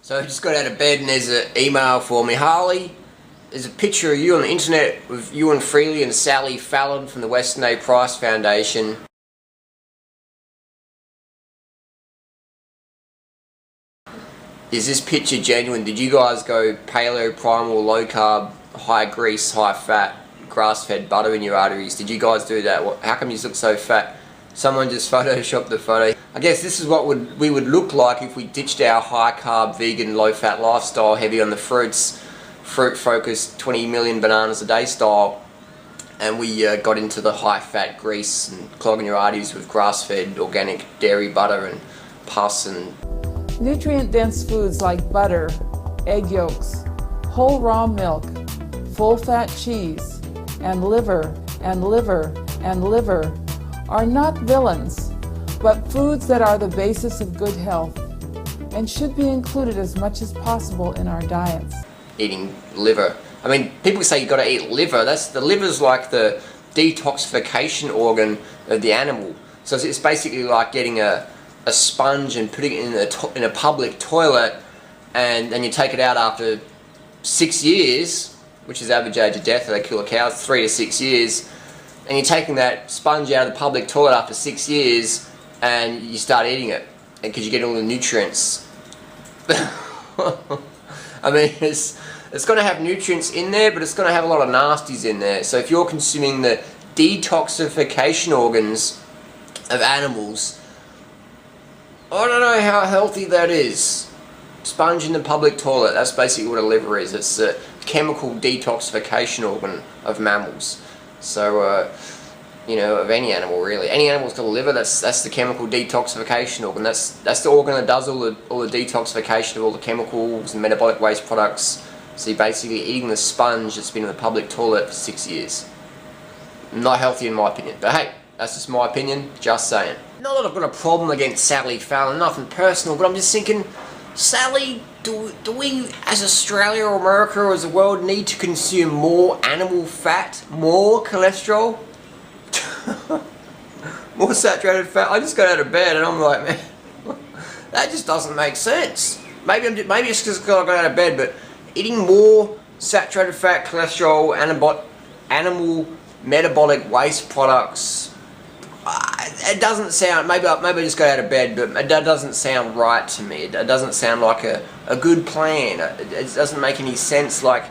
So I just got out of bed and there's an email for me. Harley, there's a picture of you on the internet with you and Freely and Sally Fallon from the Weston A. Price Foundation. Is this picture genuine? Did you guys go paleo, primal, low carb, high grease, high fat, grass-fed butter in your arteries? Did you guys do that? How come you look so fat? Someone just photoshopped the photo. I guess this is what we would look like if we ditched our high carb, vegan, low fat lifestyle, heavy on the fruits, fruit focused 20 million bananas a day style, and we got into the high fat grease and clogging your arteries with grass-fed organic dairy butter and pus and nutrient-dense foods like butter, egg yolks, whole raw milk, full-fat cheese, and liver are not villains, but foods that are the basis of good health and should be included as much as possible in our diets. Eating liver. I mean, people say you got to eat liver. The liver's like the detoxification organ of the animal. So it's basically like getting a sponge and putting it in a public toilet, and then you take it out after 6 years, which is the average age of death. They kill a cow, 3 to 6 years. And you're taking that sponge out of the public toilet after 6 years and you start eating it because you get all the nutrients. I mean, it's going to have nutrients in there, but it's going to have a lot of nasties in there. So if you're consuming the detoxification organs of animals, I don't know how healthy that is. Sponge in the public toilet, that's basically what a liver is. It's a chemical detoxification organ of mammals. So, you know, of any animal really. Any animal's got a liver, that's the chemical detoxification organ. That's the organ that does all the detoxification of all the chemicals and metabolic waste products. So you're basically eating the sponge that's been in the public toilet for 6 years. Not healthy in my opinion. But hey, that's just my opinion, just saying. Not that I've got a problem against Sally Fallon, nothing personal, but I'm just thinking, Sally, do we as Australia or America or as a world need to consume more animal fat, more cholesterol, more saturated fat? I just got out of bed and I'm like, man, that just doesn't make sense. Maybe it's just because I got out of bed, but eating more saturated fat, cholesterol, animal metabolic waste products, it doesn't sound, maybe I just got out of bed, but that doesn't sound right to me. It doesn't sound like a good plan. It doesn't make any sense. Like,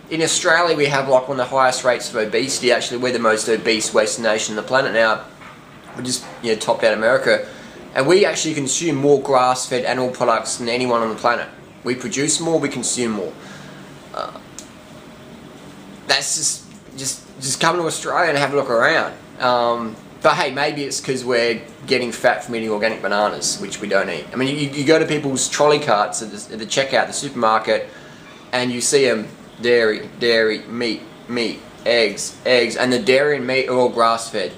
in Australia we have like one of the highest rates of obesity. Actually, we're the most obese Western nation on the planet now. We just, you know, topped out America. And we actually consume more grass-fed animal products than anyone on the planet. We produce more, we consume more. That's just come to Australia and have a look around. But hey, maybe it's because we're getting fat from eating organic bananas, which we don't eat. I mean, you go to people's trolley carts at the checkout, the supermarket, and you see them dairy, meat, eggs, and the dairy and meat are all grass-fed.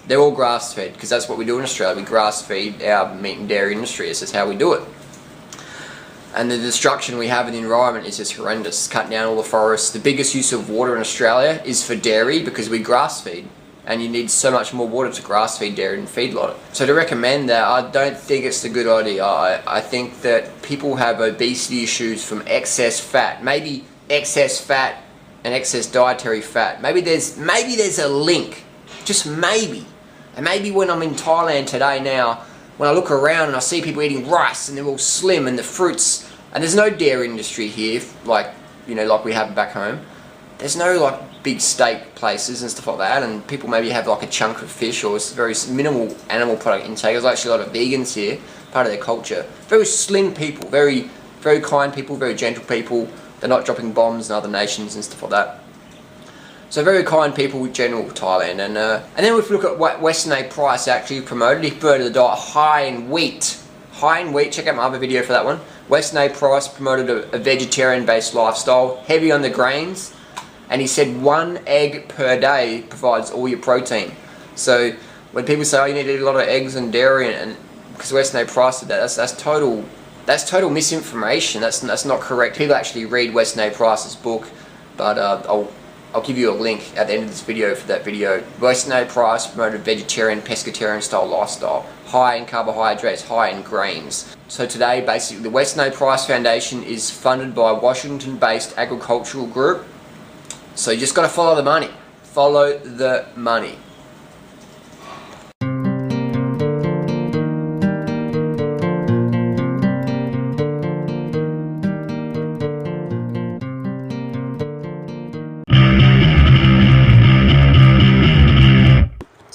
They're all grass-fed because that's what we do in Australia. We grass-feed our meat and dairy industry. This is how we do it. And the destruction we have in the environment is just horrendous. Cutting down all the forests. The biggest use of water in Australia is for dairy because we grass-feed. And you need so much more water to grass-feed dairy and feedlot it. So to recommend that, I don't think it's a good idea. I think that people have obesity issues from excess fat. Maybe excess fat and excess dietary fat. Maybe there's a link. Just maybe. And maybe when I'm in Thailand today now, when I look around and I see people eating rice and they're all slim and the fruits, and there's no dairy industry here, like, you know, like we have back home. There's no like big steak places and stuff like that, and people maybe have like a chunk of fish or it's very minimal animal product intake. There's actually a lot of vegans here, part of their culture. Very slim people, very kind people, very gentle people. They're not dropping bombs in other nations and stuff like that. So very kind people in general, Thailand. And then if we look at what Weston A. Price actually promoted, he promoted the diet high in wheat. High in wheat, check out my other video for that one. Weston A. Price promoted a vegetarian-based lifestyle, heavy on the grains. And he said 1 egg per day provides all your protein. So when people say, oh, you need to eat a lot of eggs and dairy, and because Weston A. Price did that, that's total misinformation. That's not correct. People actually read Weston A. Price's book, but I'll I'll give you a link at the end of this video for that video. Weston A. Price promoted vegetarian, pescatarian style lifestyle. High in carbohydrates, high in greens. So today, basically, the Weston A. Price Foundation is funded by a Washington-based agricultural group. So you just got to follow the money. Follow the money.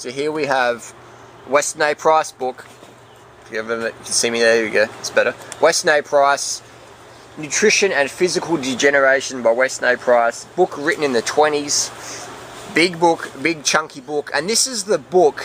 So here we have Weston A. Price book. If you can see me there, you go, it's better. Weston A. Price, Nutrition and Physical Degeneration by Weston A. Price. Book written in the 20s. Big book, big chunky book. And this is the book